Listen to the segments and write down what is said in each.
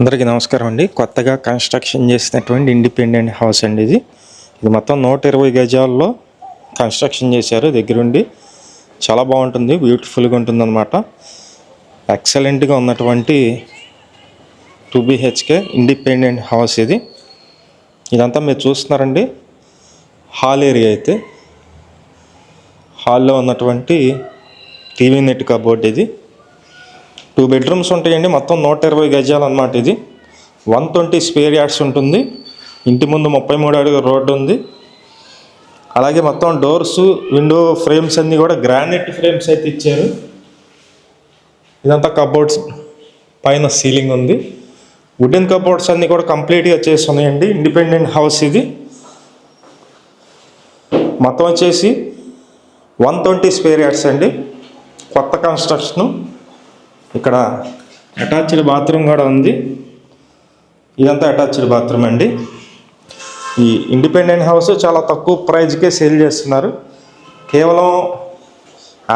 అందరికీ నమస్కారం అండి. కొత్తగా కన్స్ట్రక్షన్ చేసినటువంటి ఇండిపెండెంట్ హౌస్ అండి ఇది మొత్తం 120 గజాల్లో కన్స్ట్రక్షన్ చేశారు. దగ్గరుండి చాలా బాగుంటుంది, బ్యూటిఫుల్గా ఉంటుంది అనమాట. ఎక్సలెంట్గా ఉన్నటువంటి 2 BHK ఇండిపెండెంట్ హౌస్ ఇదంతా మీరు చూస్తున్నారండి. హాల్ ఏరియా అయితే హాల్లో ఉన్నటువంటి టీవీ నెట్ కబోర్డ్ 2 బెడ్రూమ్స్ ఉంటాయండి. మొత్తం 120 గజాలు అనమాట. 120 స్క్వేర్ యార్డ్స్ ఉంటుంది. ఇంటి ముందు 33 అడుగుల రోడ్డు ఉంది. అలాగే మొత్తం డోర్స్, విండో ఫ్రేమ్స్ అన్నీ కూడా గ్రానైట్ ఫ్రేమ్స్ అయితే ఇచ్చారు. ఇదంతా కబోర్డ్స్, పైన సీలింగ్ ఉంది. వుడెన్ కబోర్డ్స్ అన్నీ కూడా కంప్లీట్గా చేసి ఉన్నాయండి. ఇండిపెండెంట్ హౌస్ మొత్తం వచ్చేసి 120 స్క్వేర్ యార్డ్స్ అండి. కొత్త కన్స్ట్రక్షను. ఇక్కడ అటాచ్డ్ బాత్రూమ్ కూడా ఉంది. ఇదంతా అటాచ్డ్ బాత్రూమ్ అండి. ఈ ఇండిపెండెంట్ హౌస్ చాలా తక్కువ ప్రైజ్కే సేల్ చేస్తున్నారు. కేవలం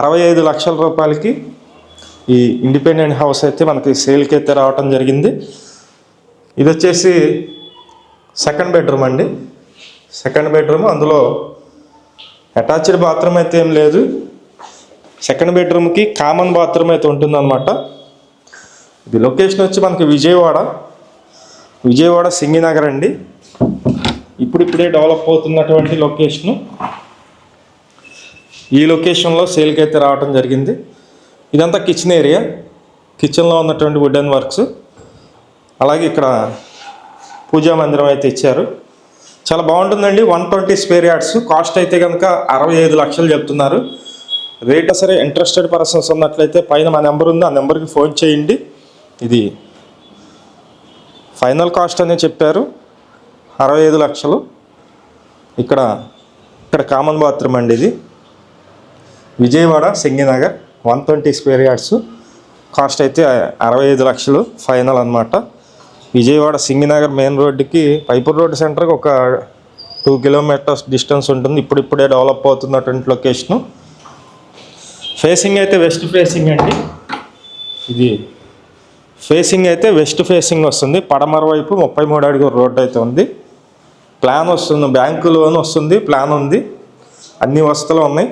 65 లక్షల రూపాయలకి ఈ ఇండిపెండెంట్ హౌస్ అయితే మనకి సేల్కి అయితే రావటం జరిగింది. ఇది వచ్చేసి సెకండ్ బెడ్రూమ్ అండి. సెకండ్ బెడ్రూమ్, అందులో అటాచ్డ్ బాత్రూమ్ అయితే ఏం లేదు. సెకండ్ బెడ్రూమ్కి కామన్ బాత్రూమ్ అయితే ఉంటుందన్నమాట. ఇది లొకేషన్ వచ్చి మనకి విజయవాడ సింగినగర్ అండి. ఇప్పుడిప్పుడే డెవలప్ అవుతున్నటువంటి లొకేషను. ఈ లొకేషన్లో సేల్కి అయితే రావడం జరిగింది. ఇదంతా కిచెన్ ఏరియా. కిచెన్లో ఉన్నటువంటి వుడెన్ వర్క్స్, అలాగే ఇక్కడ పూజా మందిరం అయితే ఇచ్చారు. చాలా బాగుంటుందండి. 120 స్క్వేర్ యార్డ్స్. కాస్ట్ అయితే కనుక 65 లక్షలు చెప్తున్నారు. రేట్ సరే. ఇంట్రెస్టెడ్ పర్సన్స్ ఉన్నట్లయితే పైన మా నెంబర్ ఉంది, ఆ నెంబర్కి ఫోన్ చేయండి. ఇది ఫైనల్ కాస్ట్ అనే చెప్పారు, 65 లక్షలు. ఇక్కడ కామన్ బాత్రూమ్ అండి. ఇది Vijayawada Singh Nagar, 120 square yards. Cost అయితే 65 లక్షలు ఫైనల్ అనమాట. విజయవాడ సింగినగర్ మెయిన్ రోడ్డుకి, పైపూర్ రోడ్ సెంటర్కి ఒక 2 కిలోమీటర్స్ డిస్టెన్స్ ఉంటుంది. ఇప్పుడిప్పుడే డెవలప్ అవుతున్నటువంటి లొకేషను. ఫేసింగ్ అయితే వెస్ట్ ఫేసింగ్ అండి. ఇది ఫేసింగ్ అయితే వెస్ట్ ఫేసింగ్ వస్తుంది. పడమర వైపు 33 అడుగుల రోడ్డు అయితే ఉంది. ప్లాన్ వస్తుంది, బ్యాంకు లోన్ వస్తుంది, ప్లాన్ ఉంది, అన్ని వసతులు ఉన్నాయి.